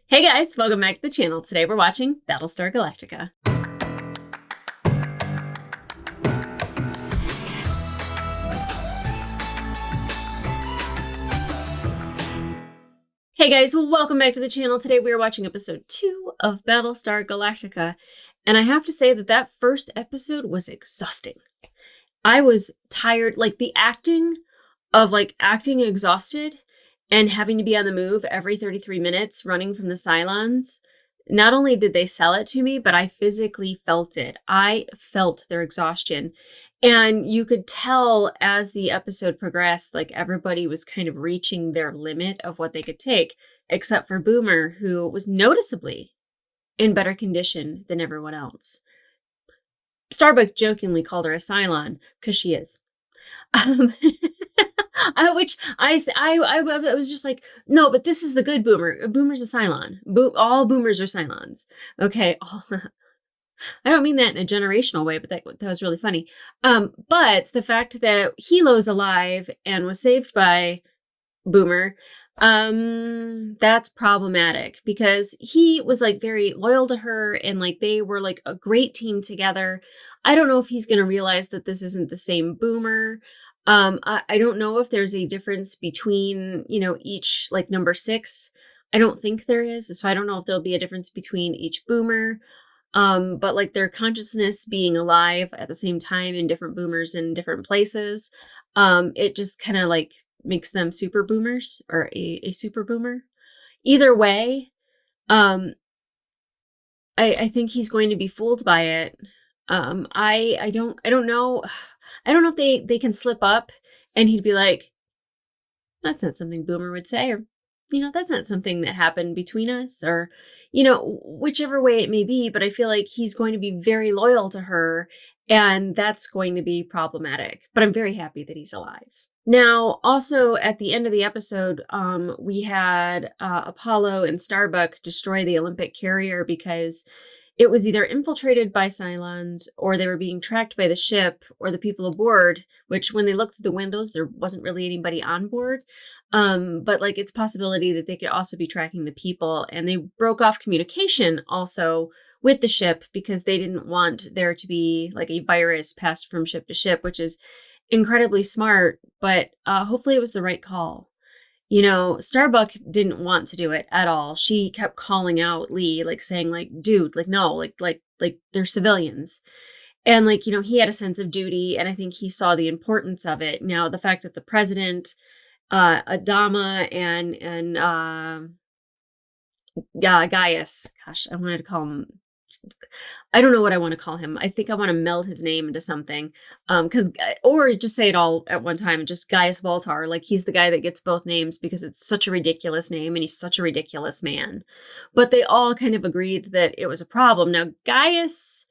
Hey guys, welcome back to the channel. Today we're watching Battlestar Galactica. Hey guys, welcome back to the channel. Today we are watching episode 2 of Battlestar Galactica. And I have to say that first episode was exhausting. I was tired, like the acting of acting exhausted and having to be on the move every 33 minutes running from the Cylons. Not only did they sell it to me, but I physically felt it. I felt their exhaustion. And you could tell as the episode progressed, like everybody was kind of reaching their limit of what they could take, except for Boomer, who was noticeably in better condition than everyone else. Starbuck jokingly called her a Cylon, because she is. Which I was just like, no, but this is the good Boomer. Boomer's a Cylon. All Boomers are Cylons. Okay. I don't mean that in a generational way, but that was really funny. But the fact that Hilo's alive and was saved by Boomer, that's problematic because he was very loyal to her and they were a great team together. I don't know if he's going to realize that this isn't the same Boomer. I don't know if there's a difference between, each number 6. I don't think there is. So I don't know if there'll be a difference between each Boomer. But their consciousness being alive at the same time in different Boomers in different places, it just kind of makes them super Boomers or a super Boomer. Either way, I think he's going to be fooled by it. I don't know. I don't know if they can slip up and he'd be like, that's not something Boomer would say, or, that's not something that happened between us, or, whichever way it may be. But I feel like he's going to be very loyal to her and that's going to be problematic. But I'm very happy that he's alive. Now, also at the end of the episode, we had Apollo and Starbuck destroy the Olympic carrier because it was either infiltrated by Cylons or they were being tracked by the ship or the people aboard, which when they looked through the windows, there wasn't really anybody on board. But it's possibility that they could also be tracking the people, and they broke off communication also with the ship because they didn't want there to be a virus passed from ship to ship, which is incredibly smart, but hopefully it was the right call. Starbuck didn't want to do it at all. She kept calling out Lee, saying dude, no, they're civilians. And he had a sense of duty, and I think he saw the importance of it. Now, the fact that the president, Adama and Gaius, gosh, I wanted to call him, I don't know what I want to call him. I think I want to meld his name into something. Or just say it all at one time, just Gaius Baltar. He's the guy that gets both names because it's such a ridiculous name and he's such a ridiculous man. But they all kind of agreed that it was a problem. Now, Gaius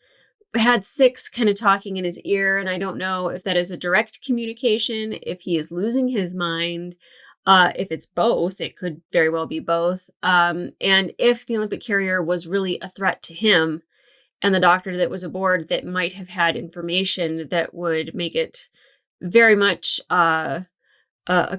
had 6 kind of talking in his ear, and I don't know if that is a direct communication, if he is losing his mind. If it's both, it could very well be both. And if the Olympic carrier was really a threat to him and the doctor that was aboard that might have had information that would make it very much a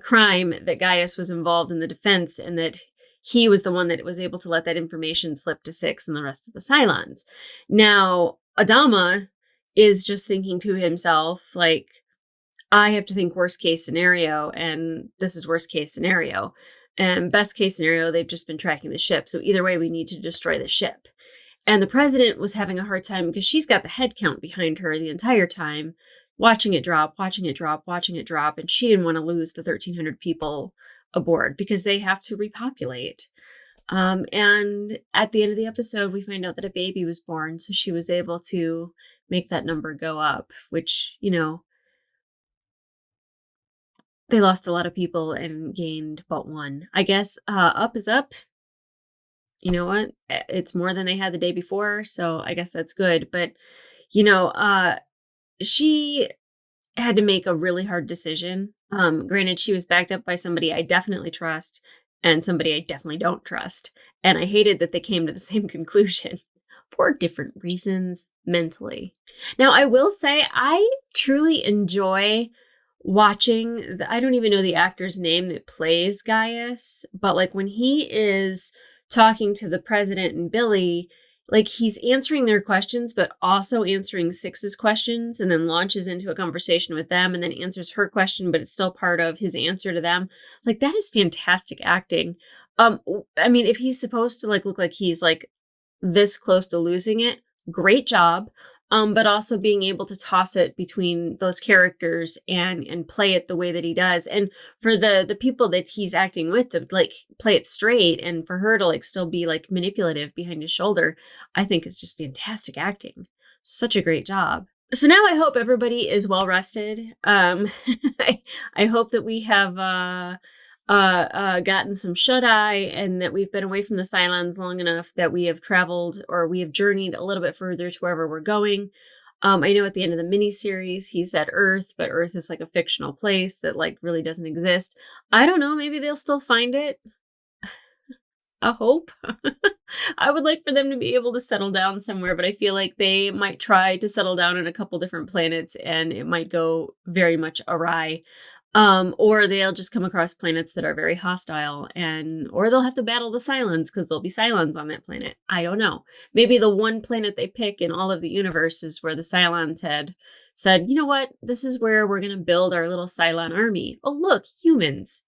crime that Gaius was involved in the defense and that he was the one that was able to let that information slip to 6 and the rest of the Cylons. Now, Adama is just thinking to himself, I have to think worst case scenario, and this is worst case scenario. And best case scenario, they've just been tracking the ship. So either way, we need to destroy the ship. And the president was having a hard time because she's got the head count behind her the entire time, watching it drop, watching it drop, watching it drop. And she didn't want to lose the 1,300 people aboard because they have to repopulate. And at the end of the episode, we find out that a baby was born. So she was able to make that number go up, which, they lost a lot of people and gained but 1. I guess up is up. You know what? It's more than they had the day before, so I guess that's good. But, she had to make a really hard decision. Granted, she was backed up by somebody I definitely trust and somebody I definitely don't trust. And I hated that they came to the same conclusion for different reasons mentally. Now, I will say I truly enjoy watching, I don't even know the actor's name that plays Gaius, but when he is talking to the president and Billy, like he's answering their questions, but also answering Six's questions, and then launches into a conversation with them and then answers her question, but it's still part of his answer to them. Like that is fantastic acting. I mean, if he's supposed to like look like he's like this close to losing it, great job. But also being able to toss it between those characters and play it the way that he does. And for the people that he's acting with to like play it straight, and for her to like still be like manipulative behind his shoulder, I think is just fantastic acting. Such a great job. So now I hope everybody is well rested. I hope that we have gotten some shut-eye, and that we've been away from the Cylons long enough that we have traveled, or we have journeyed a little bit further to wherever we're going. I know at the end of the miniseries, he said Earth, but Earth is like a fictional place that like really doesn't exist. I don't know, maybe they'll still find it. I hope. I would like for them to be able to settle down somewhere, but I feel like they might try to settle down on a couple different planets and it might go very much awry. Or they'll just come across planets that are very hostile, or they'll have to battle the Cylons because there'll be Cylons on that planet. I don't know. Maybe the one planet they pick in all of the universe is where the Cylons had said, you know what, this is where we're going to build our little Cylon army. Oh, look, humans.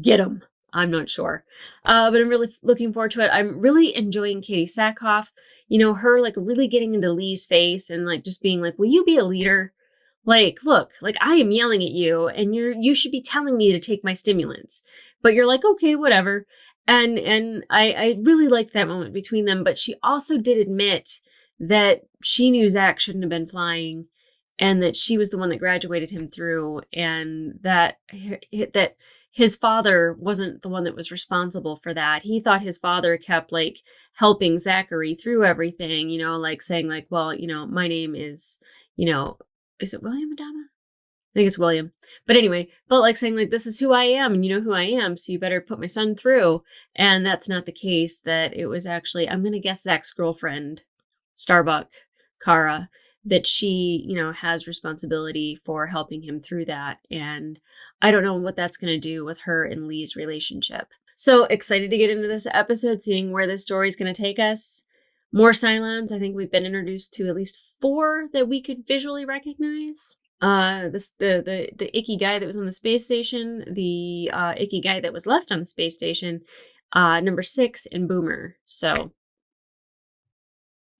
Get them. I'm not sure. But I'm really looking forward to it. I'm really enjoying Katie Sackhoff. You know, her like really getting into Lee's face and like just being like, will you be a leader? Like, look, like I am yelling at you and you should be telling me to take my stimulants, but you're like, okay, whatever. And I really liked that moment between them, but she also did admit that she knew Zach shouldn't have been flying and that she was the one that graduated him through, and that his father wasn't the one that was responsible for that. He thought his father kept like helping Zachary through everything, you know, like saying like, well, you know, my name is, you know, is it William Adama? I think it's William. But anyway, but like saying like, this is who I am and you know who I am, so you better put my son through. And that's not the case. That it was actually, I'm going to guess Zach's girlfriend, Starbuck, Kara, that she, you know, has responsibility for helping him through that. And I don't know what that's going to do with her and Lee's relationship. So excited to get into this episode, seeing where this story is going to take us. More Cylons. I think we've been introduced to at least 4 that we could visually recognize. The icky guy that was on the space station, the icky guy that was left on the space station, number 6, and Boomer. So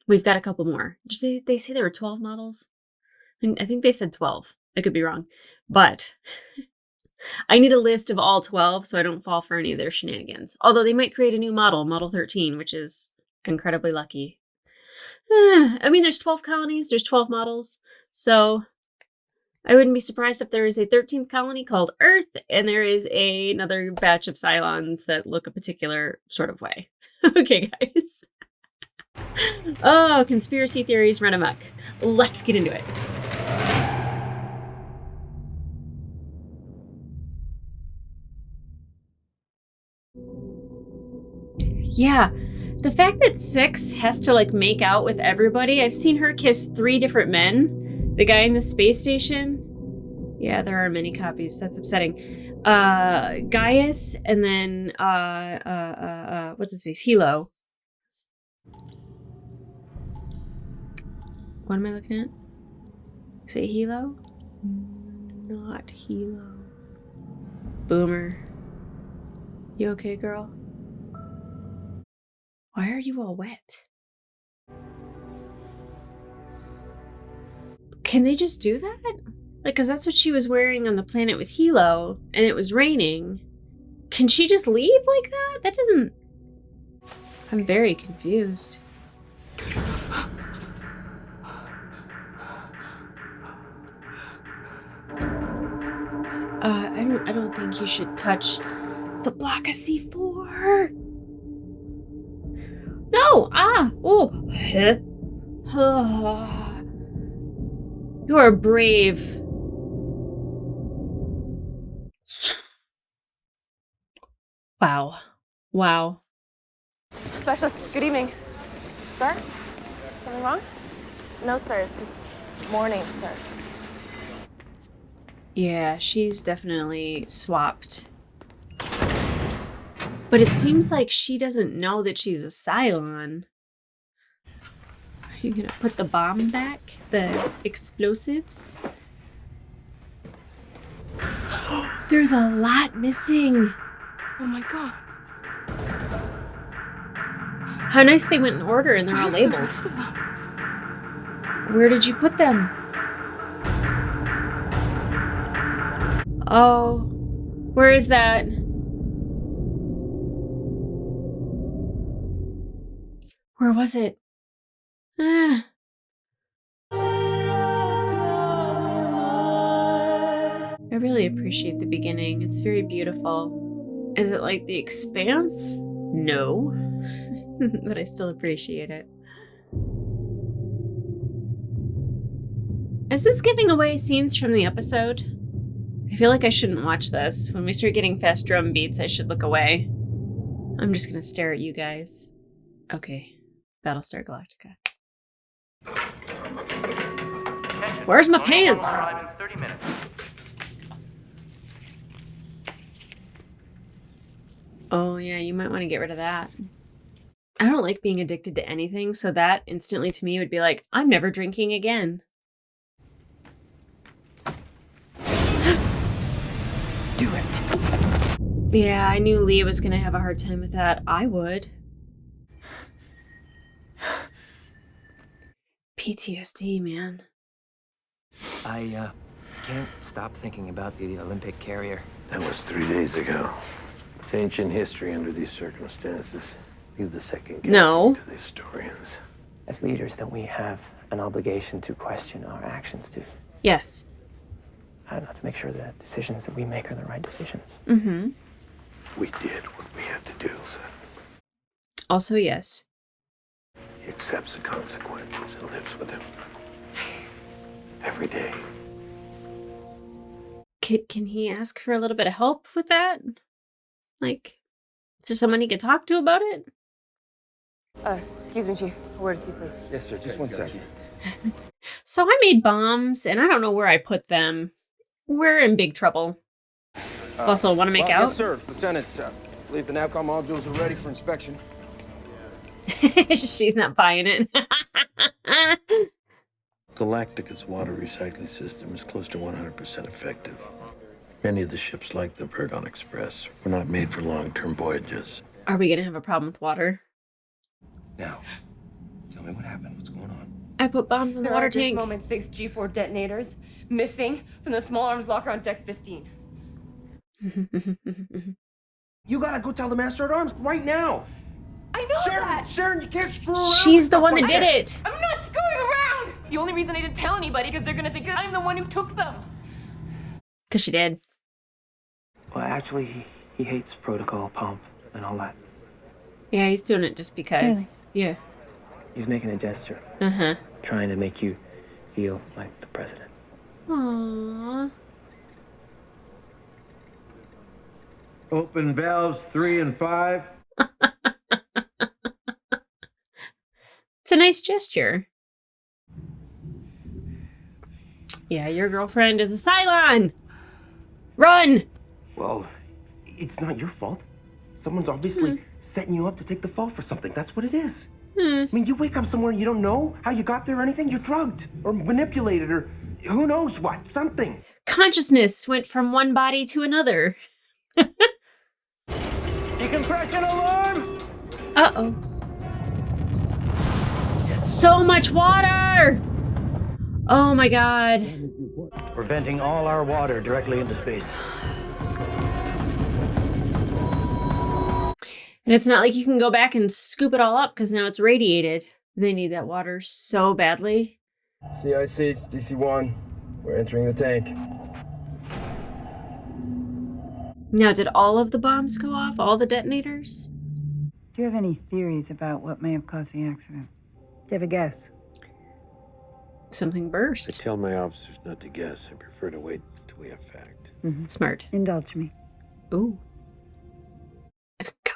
we've got a couple more. Did they say there were 12 models? I think they said 12. I could be wrong, but I need a list of all 12 so I don't fall for any of their shenanigans. Although they might create a new model, Model 13, which is incredibly lucky. I mean, there's 12 colonies, there's 12 models, so I wouldn't be surprised if there is a 13th colony called Earth, and there is another batch of Cylons that look a particular sort of way. Okay, guys. Oh, conspiracy theories run amok. Let's get into it. Yeah. The fact that 6 has to like make out with everybody, I've seen her kiss 3 different men. The guy in the space station. Yeah, there are many copies. That's upsetting. Gaius, and then what's his face? Hilo. What am I looking at? Say Hilo? Not Hilo. Boomer. You okay, girl? Why are you all wet? Can they just do that? Like, because that's what she was wearing on the planet with Hilo, and it was raining. Can she just leave like that? That doesn't... I'm very confused. I don't think you should touch the block of C4. No! Oh! You are brave. Wow. Specialist, good evening. Sir? Something wrong? No, sir. It's just morning, sir. Yeah, she's definitely swapped. But it seems like she doesn't know that she's a Cylon. Are you gonna put the bomb back? The explosives? There's a lot missing. Oh my god. How nice they went in order and they're all labeled. Where did you put them? Oh, where is that? Where was it? Ah. I really appreciate the beginning. It's very beautiful. Is it like The Expanse? No. But I still appreciate it. Is this giving away scenes from the episode? I feel like I shouldn't watch this. When we start getting fast drum beats, I should look away. I'm just gonna stare at you guys. Okay. Battlestar Galactica. Where's my pants? Oh yeah, you might want to get rid of that. I don't like being addicted to anything, so that instantly to me would be like, I'm never drinking again. Do it. Yeah, I knew Leah was gonna have a hard time with that. I would. PTSD, man. I can't stop thinking about the Olympic carrier. That was 3 days ago. It's ancient history under these circumstances. Leave the second guessing No. to the historians. As leaders, don't we have an obligation to question our actions, to Yes. not to make sure that decisions that we make are the right decisions? Mm-hmm. We did what we had to do, son. Also, yes. He accepts the consequences and lives with them. Every day. Can he ask for a little bit of help with that? Like, is there someone he could talk to about it? Excuse me, Chief. A word with you, please. Yes, sir. Just 1 second. So I made bombs, and I don't know where I put them. We're in big trouble. Also, want to make out? Yes, sir. Lieutenant, I believe the NAVCOM modules are ready for inspection. She's not buying it. Galactica's water recycling system is close to 100% effective. Many of the ships like the Verdon Express were not made for long-term voyages. Are we going to have a problem with water? Now, tell me what happened. What's going on? I put bombs in the There water are at this tank. moment 6 G4 detonators missing from the small arms locker on deck 15. You gotta go tell the Master at Arms right now. I know that! Sharon, you can't screw around. She's with the stuff one that like did this. it. I'm not screwing around! The only reason I didn't tell anybody because they're gonna think that I'm the one who took them. Because she did. Well, actually, he hates protocol, pomp, and all that. Yeah, he's doing it just because. Yeah. He's making a gesture, Uh-huh. trying to make you feel like the president. Aww. Open valves 3 and 5. It's a nice gesture. Yeah, your girlfriend is a Cylon! Run! Well, it's not your fault. Someone's obviously setting you up to take the fall for something. That's what it is. I mean, you wake up somewhere and you don't know how you got there or anything. You're drugged or manipulated or who knows what. Something. Consciousness went from one body to another. Decompression alarm! Uh-oh. So much water! Oh my god. We're venting all our water directly into space. And it's not like you can go back and scoop it all up because now it's radiated. They need that water so badly. CIC, DC-1. We're entering the tank. Now, did all of the bombs go off? All the detonators? Do you have any theories about what may have caused the accident? Do you have a guess? Something I burst. tell my officers not to guess. I prefer to wait till we have fact. Smart. Indulge me. Ooh.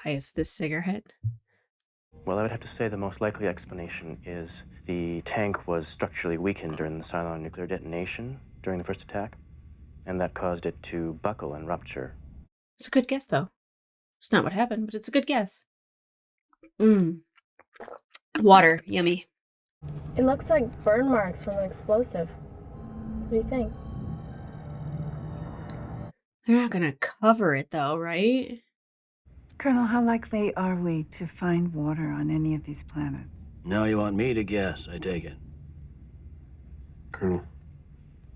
Guys, this cigarette. Well, I would have to say the most likely explanation is the tank was structurally weakened during the Cylon nuclear detonation during the first attack, and that caused it to buckle and rupture. It's a good guess, though. It's not what happened, but it's a good guess. Water, yummy. It looks like burn marks from the explosive. What do you think? They're not gonna cover it though, right? Colonel, how likely are we to find water on any of these planets? Now you want me to guess, I take it. Colonel,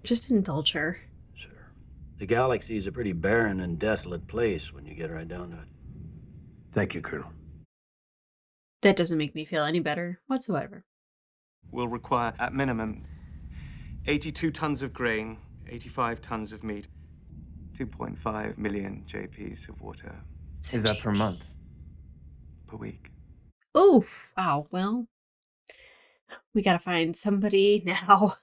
Just indulge her. Sure. The galaxy is a pretty barren and desolate place when you get right down to it. thank you, Colonel. That doesn't make me feel any better whatsoever. Will require, at minimum, 82 tons of grain, 85 tons of meat, 2.5 million JPs of water Is that per month? per week. Oh, wow. Well, we gotta find somebody now.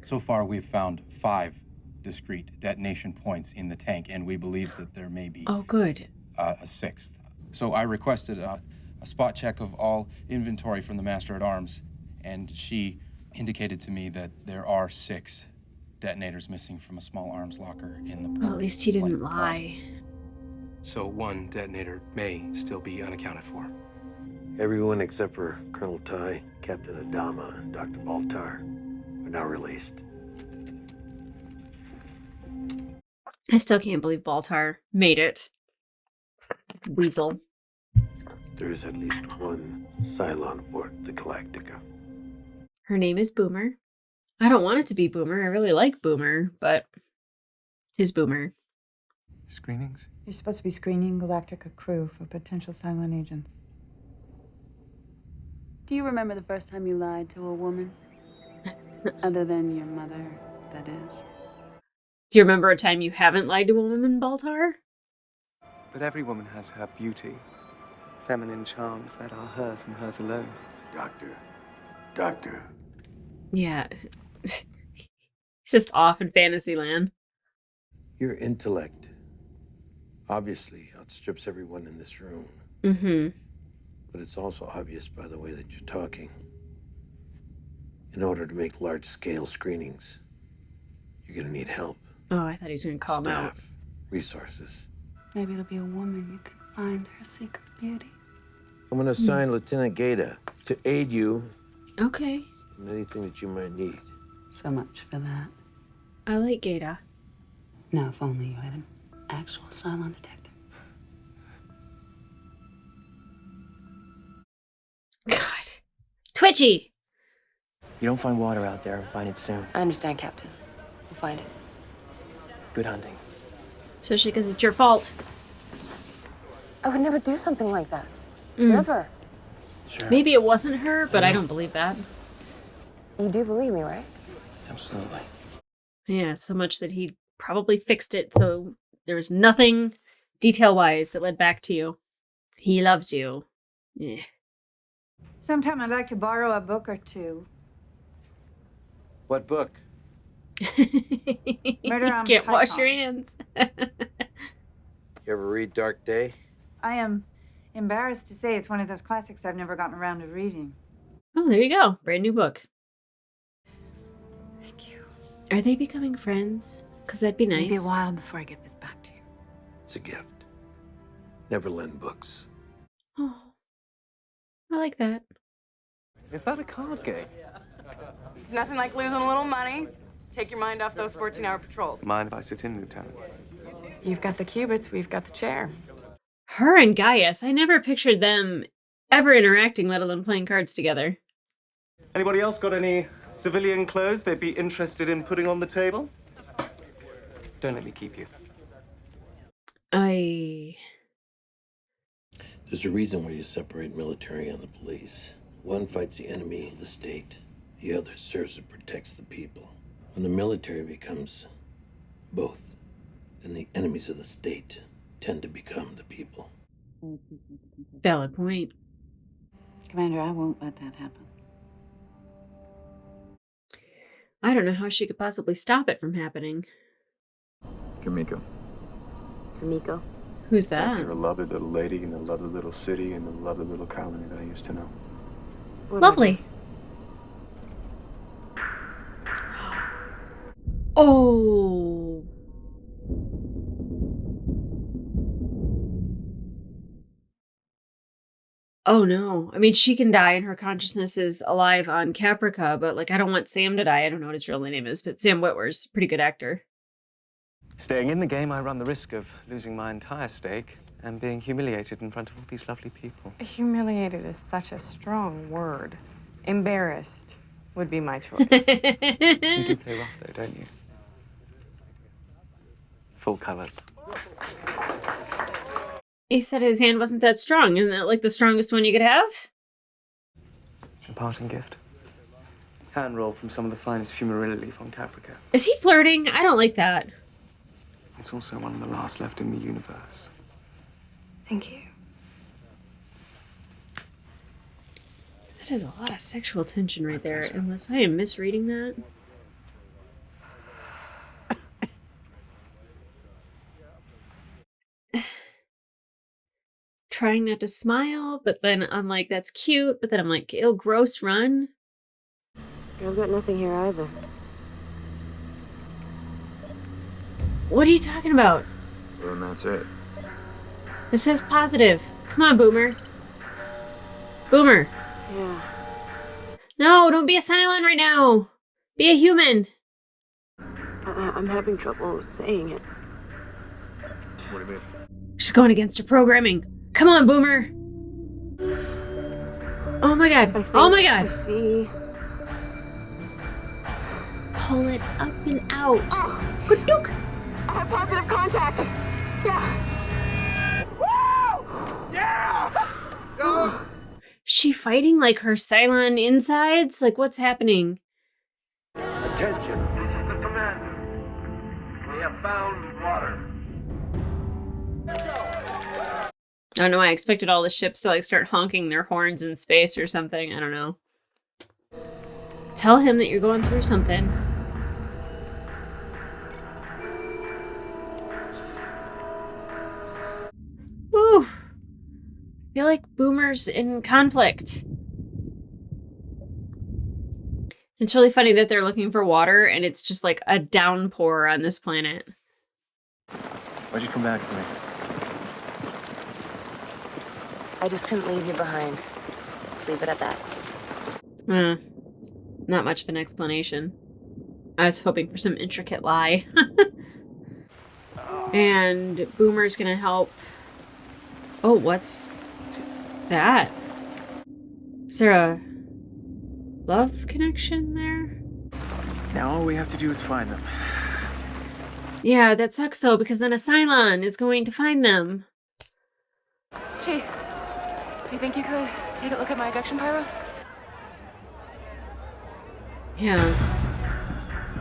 So far, we've found 5 discrete detonation points in the tank, and we believe that there may be Oh, good. a 6th. So I requested a spot check of all inventory from the Master at Arms, and she indicated to me that there are 6 detonators missing from a small arms locker in the Well, at least he didn't flight pod. lie. So one detonator may still be unaccounted for. Everyone except for Colonel Ty, Captain Adama, and Dr. Baltar are now released. I still can't believe Baltar made it. Weasel. There is at least one Cylon aboard the Galactica. Her name is Boomer. I don't want it to be Boomer. I really like Boomer, but it is Boomer. Screenings? You're supposed to be screening Galactica crew for potential Cylon agents. Do you remember the first time you lied to a woman? Other than your mother, that is. Do you remember a time you haven't lied to a woman, Baltar? But every woman has her beauty, feminine charms that are hers and hers alone. Doctor. Yeah. It's just off in Fantasyland. Your intellect obviously outstrips everyone in this room. Mm-hmm. But it's also obvious by the way that you're talking. In order to make large-scale screenings, you're gonna need help. Oh, I thought he was going to call him out. Staff, resources. Maybe it'll be a woman you can find her secret beauty. I'm gonna assign Lieutenant Gaeta to aid you Okay. in anything that you might need. So much for that. I like Gaeta. Now, if only you had an actual Cylon detective. God. Twitchy! You don't find water out there, find it soon. I understand, Captain. We'll find it. Good hunting. Especially because it's your fault. I would never do something like that. Never. Sure. Maybe it wasn't her, but I don't believe that. You do believe me, right? Absolutely. Yeah, so much that he probably fixed it so there was nothing detail-wise that led back to you. He loves you. Yeah. Sometime I'd like to borrow a book or two. What book? Murder on Can't wash Python. your hands. You ever read Dark Day? I am embarrassed to say it's one of those classics I've never gotten around to reading. Oh, there you go. Brand new book. Thank you. Are they becoming friends? Because that'd be nice. Maybe a while before I get this back to you. It's a gift. Never lend books. Oh, I like that. Is that a card game? It's nothing like losing a little money. Take your mind off those 14-hour patrols. Mind if I sit in, Lieutenant? You've got the qubits, we've got the chair. Her and Gaius, I never pictured them ever interacting, let alone playing cards together. Anybody else got any civilian clothes they'd be interested in putting on the table? Don't let me keep you. There's a reason why you separate military and the police. One fights the enemy, the state. The other serves and protects the people. When the military becomes both, then the enemies of the state tend to become the people. Valid point. Commander, I won't let that happen. I don't know how she could possibly stop it from happening. Kamiko. Kamiko. Who's that? After a lovely little lady in a lovely little city in a lovely little colony that I used to know. Lovely. Oh. Oh no. I mean, she can die and her consciousness is alive on Caprica, but like I don't want Sam to die. I don't know what his real name is, but Sam Witwer's a pretty good actor. Staying in the game, I run the risk of losing my entire stake and being humiliated in front of all these lovely people. Humiliated is such a strong word. Embarrassed would be my choice. You do play rough, though, don't you? Full colors. He said his hand wasn't that strong. Isn't that like the strongest one you could have? A parting gift. Hand roll from some of the finest fumarilla leaf on Caprica. Is he flirting? I don't like that. It's also one of the last left in the universe. Thank you. That is a lot of sexual tension right there, unless I am misreading that. Trying not to smile, but then I'm like, that's cute, but then I'm like, ew, gross, run. I've got nothing here either. What are you talking about? And that's it. It says positive. Come on, Boomer. Boomer. Yeah. No, don't be a Cylon right now. Be a human. I'm having trouble saying it. What do you mean? She's going against her programming. Come on, Boomer. Oh my god. Oh my god. I see. Pull it up and out. Oh. Good duke. I have positive contact. Yeah. Woo! Yeah! Go! She fighting like her Cylon insides? Like what's happening? Attention. This is the commander. We have found water. I don't know, I expected all the ships to like start honking their horns in space or something. I don't know. Tell him that you're going through something. Woo! I feel like Boomer's in conflict. It's really funny that they're looking for water and it's just like a downpour on this planet. Why'd you come back for me? I just couldn't leave you behind. Let's leave it at that. Not much of an explanation. I was hoping for some intricate lie. And Boomer's gonna help. Oh, what's that? Is there a love connection there? Now all we have to do is find them. Yeah, that sucks though, because then a Cylon is going to find them. Chief, do you think you could take a look at my ejection pyros? Yeah.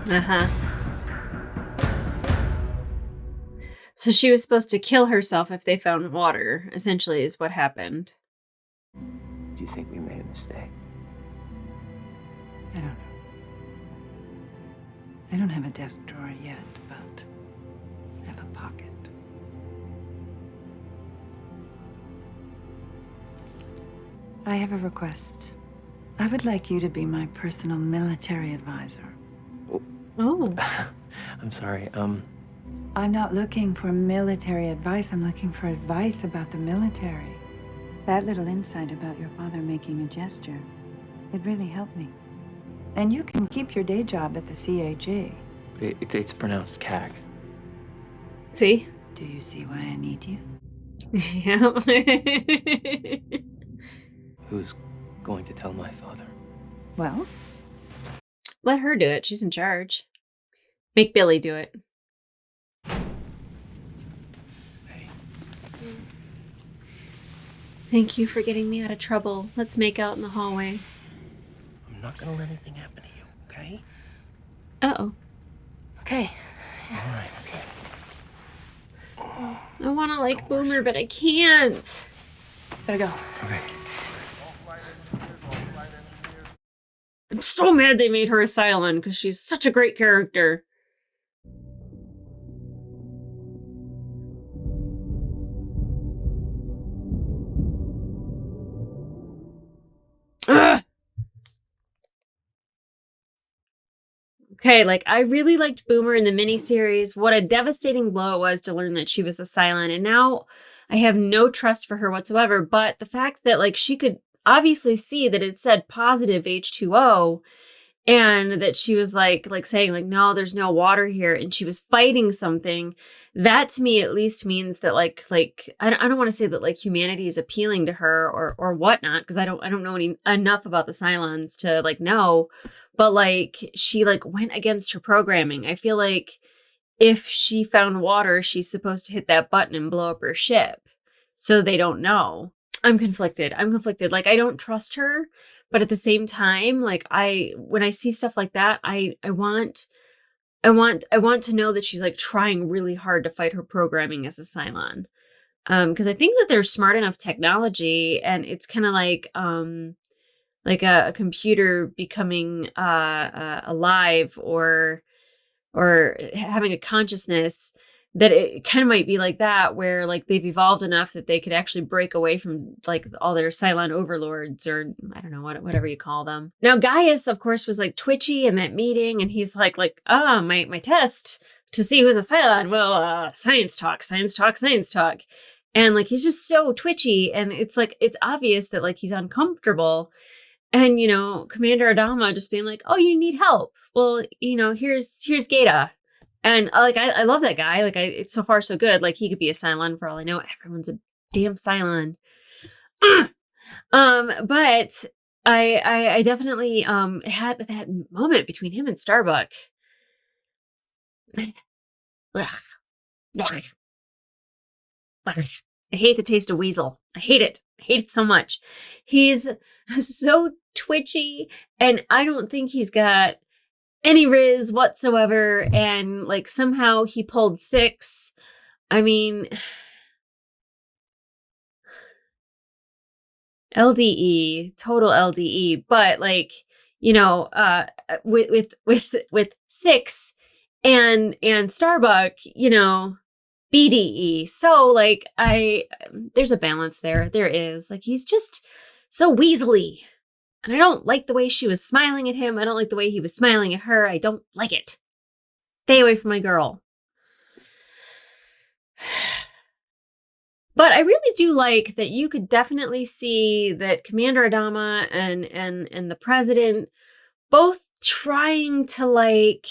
Uh-huh. So she was supposed to kill herself if they found water, essentially, is what happened. Do you think we made a mistake? I don't know. I don't have a desk drawer yet, but I have a pocket. I have a request. I would like you to be my personal military advisor. Oh. I'm sorry, I'm not looking for military advice. I'm looking for advice about the military. That little insight about your father making a gesture, it really helped me. And you can keep your day job at the CAG. It's pronounced CAG. See? Do you see why I need you? Yeah. Who's going to tell my father? Well? Let her do it. She's in charge. Make Billy do it. Thank you for getting me out of trouble. Let's make out in the hallway. I'm not gonna let anything happen to you, okay? Uh-oh. Okay. All right, okay. I want to like Boomer, but I can't. Gotta go. Okay. I'm so mad they made her a Cylon because she's such a great character. Ugh. Okay, like, I really liked Boomer in the miniseries. What a devastating blow it was to learn that she was a Cylon. And now I have no trust for her whatsoever. But the fact that like she could obviously see that it said positive H2O, and that she was like saying like, no, there's no water here, and she was fighting something, that to me at least means that like I don't want to say that like humanity is appealing to her or whatnot, because I don't know enough about the Cylons to like know, but like she like went against her programming. I feel like if she found water, she's supposed to hit that button and blow up her ship, so they don't know. I'm conflicted. Like, I don't trust her, but at the same time, like when I see stuff like that, I want to know that she's like trying really hard to fight her programming as a Cylon. Because I think that they're smart enough technology, and it's kind of like a computer becoming alive or having a consciousness, that it kind of might be like that, where like they've evolved enough that they could actually break away from like all their Cylon overlords, or I don't know, whatever you call them. Now Gaius, of course, was like twitchy in that meeting, and he's like, my test to see who's a Cylon. Well, science talk. And like, he's just so twitchy, and it's like, it's obvious that like he's uncomfortable. And, you know, Commander Adama just being like, oh, you need help. Well, you know, here's Gata. And like, I love that guy. Like, it's so far so good. Like, he could be a Cylon for all I know. Everyone's a damn Cylon. But I definitely had that moment between him and Starbuck. I hate the taste of weasel. I hate it. I hate it so much. He's so twitchy, and I don't think he's got any riz whatsoever, and like somehow he pulled 6. I mean, LDE, total LDE, but like, you know, with 6 and Starbuck, you know, BDE. So like there's a balance there. There is. Like, he's just so weaselly. And I don't like the way she was smiling at him. I don't like the way he was smiling at her. I don't like it. Stay away from my girl. But I really do like that you could definitely see that Commander Adama and the president both trying to like,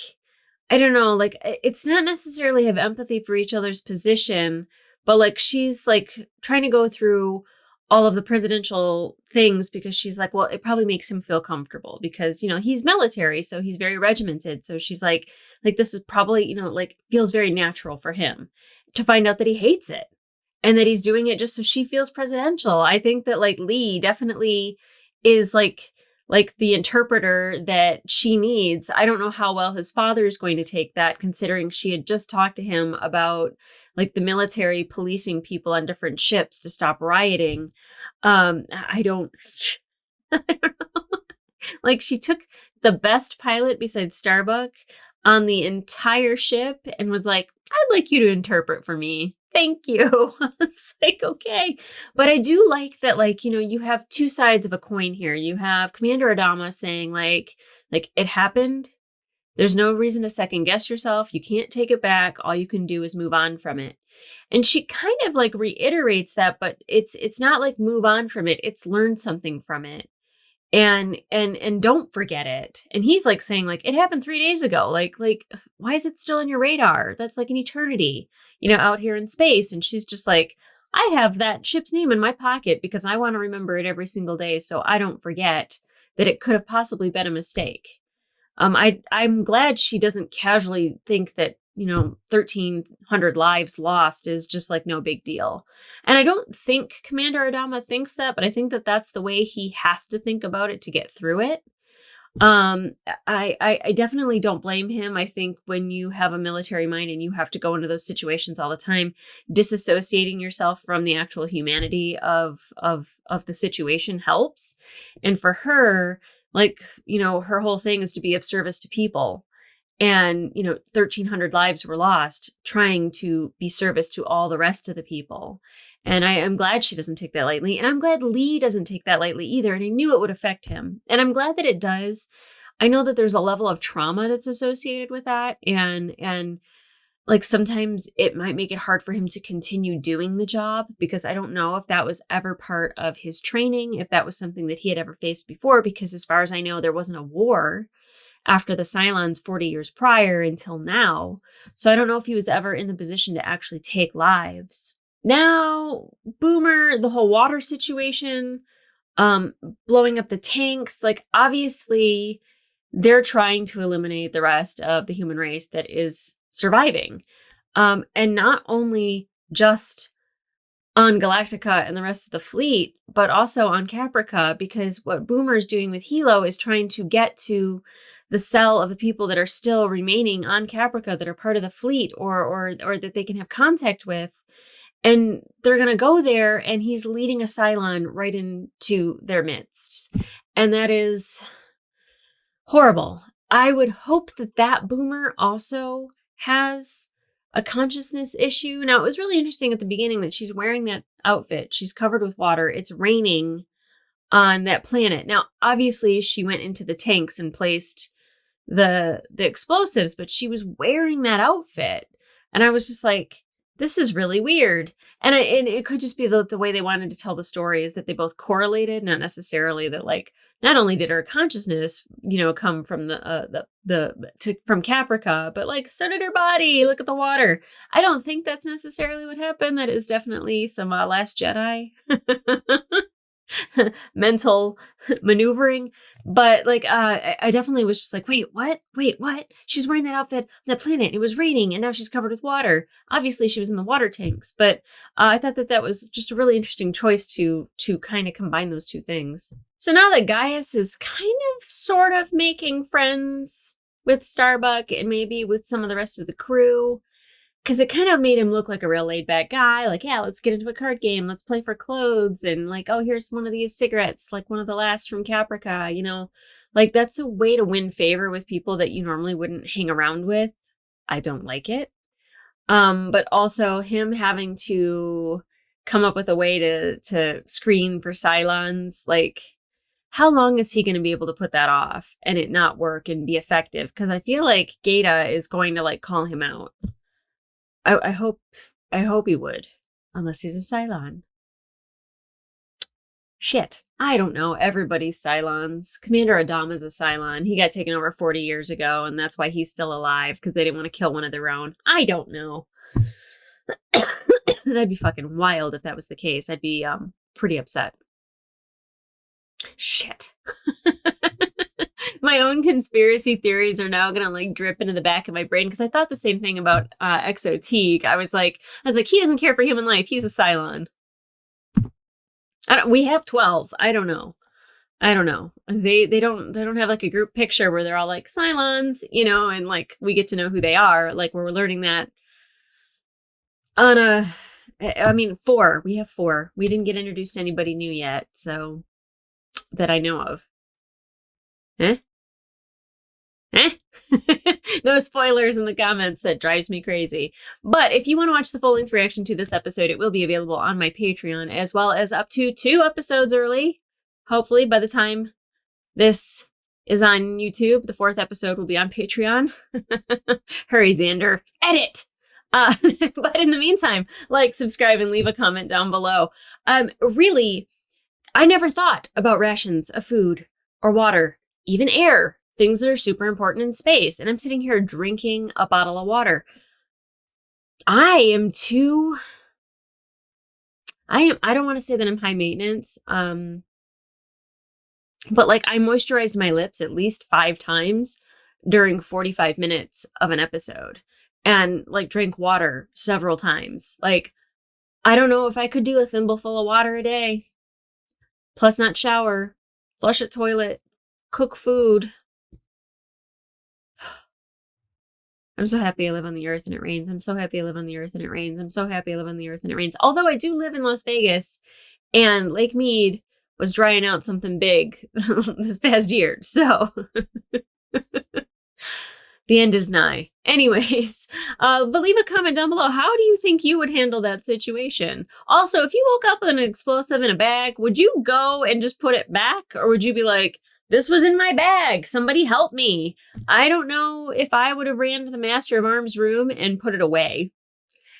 I don't know, like, it's not necessarily have empathy for each other's position, but like she's like trying to go through all of the presidential things because she's like, well, it probably makes him feel comfortable because, you know, he's military, so he's very regimented. So she's like this is probably, you know, like feels very natural for him to find out that he hates it and that he's doing it just so she feels presidential. I think that like Lee definitely is like the interpreter that she needs. I don't know how well his father is going to take that, considering she had just talked to him about like the military policing people on different ships to stop rioting. I don't know. Like, she took the best pilot besides Starbuck on the entire ship and was like, I'd like you to interpret for me. Thank you. It's like, okay. But I do like that, like, you know, you have two sides of a coin here. You have Commander Adama saying like it happened. There's no reason to second guess yourself. You can't take it back. All you can do is move on from it. And she kind of like reiterates that, but it's not like move on from it. It's learn something from it. And don't forget it. And he's like saying like, it happened 3 days ago. Like, why is it still on your radar? That's like an eternity, you know, out here in space. And she's just like, I have that ship's name in my pocket because I want to remember it every single day. So I don't forget that it could have possibly been a mistake. I'm glad she doesn't casually think that, you know, 1,300 lives lost is just like no big deal. And I don't think Commander Adama thinks that, but I think that that's the way he has to think about it to get through it. I definitely don't blame him. I think when you have a military mind and you have to go into those situations all the time, disassociating yourself from the actual humanity of the situation helps. And for her, like, you know, her whole thing is to be of service to people. And, you know, 1,300 lives were lost trying to be service to all the rest of the people. And I'm glad she doesn't take that lightly. And I'm glad Lee doesn't take that lightly either. And I knew it would affect him. And I'm glad that it does. I know that there's a level of trauma that's associated with that. And like sometimes it might make it hard for him to continue doing the job, because I don't know if that was ever part of his training, if that was something that he had ever faced before, because as far as I know, there wasn't a war after the Cylons 40 years prior until now. So I don't know if he was ever in the position to actually take lives. Now, Boomer, the whole water situation, blowing up the tanks, like obviously they're trying to eliminate the rest of the human race that is surviving. And not only just on Galactica and the rest of the fleet, but also on Caprica, because what Boomer's doing with Hilo is trying to get to the cell of the people that are still remaining on Caprica that are part of the fleet or that they can have contact with. And they're going to go there, and he's leading a Cylon right into their midst. And that is horrible. I would hope that that Boomer also has a consciousness issue. Now, it was really interesting at the beginning that she's wearing that outfit. She's covered with water. It's raining on that planet. Now, obviously, she went into the tanks and placed the explosives, but she was wearing that outfit. And I was just like, this is really weird. And it could just be the way they wanted to tell the story, is that they both correlated, not necessarily that, like, not only did her consciousness, come from from Caprica, but like so did her body. Look at the water. I don't think that's necessarily what happened. That is definitely some Last Jedi mental maneuvering. But like, I definitely was just like, wait, what? She was wearing that outfit on that planet. It was raining, and now she's covered with water. Obviously, she was in the water tanks. But I thought that was just a really interesting choice to kind of combine those two things. So now that Gaius is kind of sort of making friends with Starbuck and maybe with some of the rest of the crew, because it kind of made him look like a real laid-back guy. Like, yeah, let's get into a card game. Let's play for clothes. And like, oh, here's one of these cigarettes, like one of the last from Caprica, Like, that's a way to win favor with people that you normally wouldn't hang around with. I don't like it. But also him having to come up with a way to screen for Cylons, like, how long is he going to be able to put that off and it not work and be effective? Because I feel like Gata is going to like call him out. I hope he would, unless he's a Cylon. Shit, I don't know. Everybody's Cylons. Commander Adama's a Cylon. He got taken over 40 years ago, and that's why he's still alive, because they didn't want to kill one of their own. I don't know. That'd be fucking wild if that was the case. I'd be pretty upset. Shit. My own conspiracy theories are now gonna like drip into the back of my brain, because I thought the same thing about Exotique. I was like, he doesn't care for human life. He's a Cylon. We have 12. I don't know. They don't have like a group picture where they're all like Cylons, and like we get to know who they are. Like we're learning that on 4. We have 4. We didn't get introduced to anybody new yet, so that I know of. No spoilers in the comments. That drives me crazy. But if you want to watch the full-length reaction to this episode, it will be available on my Patreon, as well as up to 2 episodes early. Hopefully by the time this is on YouTube, the 4th episode will be on Patreon. Hurry, Xander. Edit! But in the meantime, like, subscribe, and leave a comment down below. Really, I never thought about rations of food or water, even air. Things that are super important in space. And I'm sitting here drinking a bottle of water. I don't want to say that I'm high maintenance. But like, I moisturized my lips at least 5 times during 45 minutes of an episode, and like drank water several times. Like, I don't know if I could do a thimbleful of water a day. Plus not shower, flush a toilet, cook food. I'm so happy I live on the earth and it rains. I'm so happy I live on the earth and it rains. I'm so happy I live on the earth and it rains. Although I do live in Las Vegas, and Lake Mead was drying out something big this past year. So the end is nigh. Anyways, but leave a comment down below. How do you think you would handle that situation? Also, if you woke up with an explosive in a bag, would you go and just put it back? Or would you be like, this was in my bag. Somebody help me. I don't know if I would have ran to the Master of Arms room and put it away.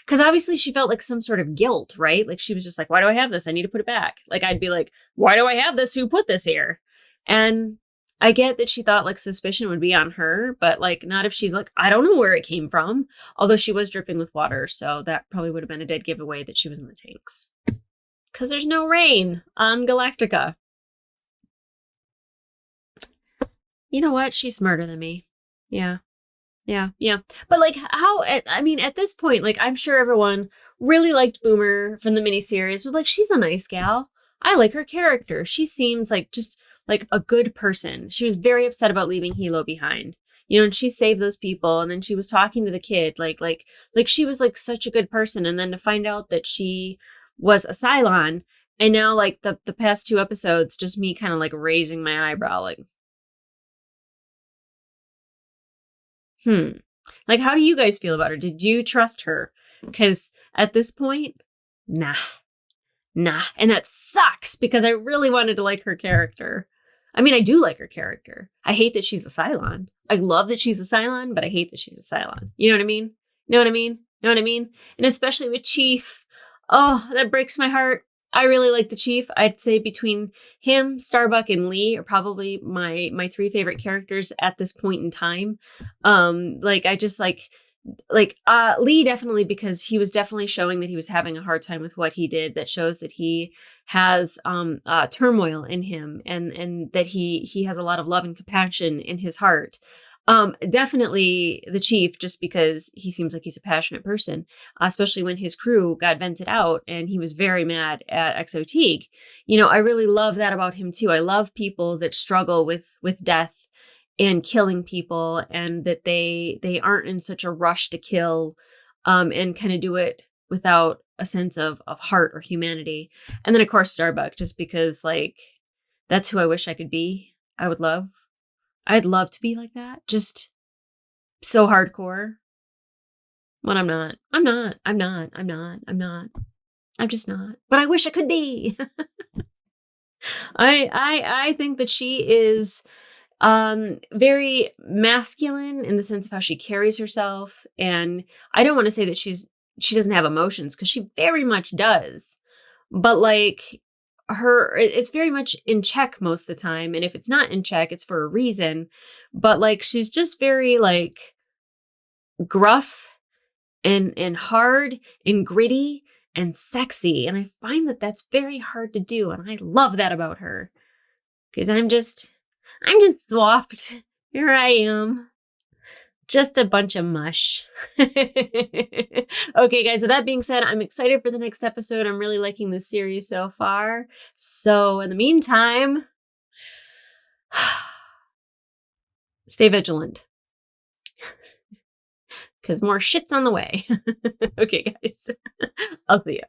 Because obviously she felt like some sort of guilt, right? Like she was just like, why do I have this? I need to put it back. Like I'd be like, why do I have this? Who put this here? And I get that she thought like suspicion would be on her, but like not if she's like, I don't know where it came from. Although she was dripping with water. So that probably would have been a dead giveaway that she was in the tanks. Because there's no rain on Galactica. You know what? She's smarter than me. Yeah. But like at this point, like I'm sure everyone really liked Boomer from the miniseries. So like, she's a nice gal. I like her character. She seems like just like a good person. She was very upset about leaving Hilo behind. You know, and she saved those people. And then she was talking to the kid, like she was like such a good person. And then to find out that she was a Cylon, and now like the past 2 episodes, just me kind of like raising my eyebrow, like, like, how do you guys feel about her? Did you trust her? Because at this point, nah. And that sucks because I really wanted to like her character. I mean, I do like her character. I hate that she's a Cylon. I love that she's a Cylon, but I hate that she's a Cylon. You know what I mean? Know what I mean? And especially with Chief. Oh, that breaks my heart. I really like the Chief. I'd say between him, Starbuck, and Lee are probably my 3 favorite characters at this point in time. I just like Lee definitely, because he was definitely showing that he was having a hard time with what he did. That shows that he has turmoil in him, and that he has a lot of love and compassion in his heart. Definitely the Chief, just because he seems like he's a passionate person, especially when his crew got vented out and he was very mad at Exo Teague. You know, I really love that about him too. I love people that struggle with death and killing people, and that they aren't in such a rush to kill, and kind of do it without a sense of heart or humanity. And then of course Starbuck, just because like that's who I wish I could be. I'd love to be like that. Just so hardcore. When I'm not. I'm just not. But I wish I could be. I think that she is very masculine in the sense of how she carries herself. And I don't want to say that she doesn't have emotions, because she very much does. But like, it's very much in check most of the time, and if it's not in check, it's for a reason. But like, she's just very like gruff and hard and gritty and sexy, and I find that that's very hard to do, and I love that about her, because I'm just swapped. Here I am, just a bunch of mush. Okay, guys, so that being said, I'm excited for the next episode. I'm really liking this series so far. So in the meantime, stay vigilant, because more shit's on the way. Okay, guys, I'll see ya.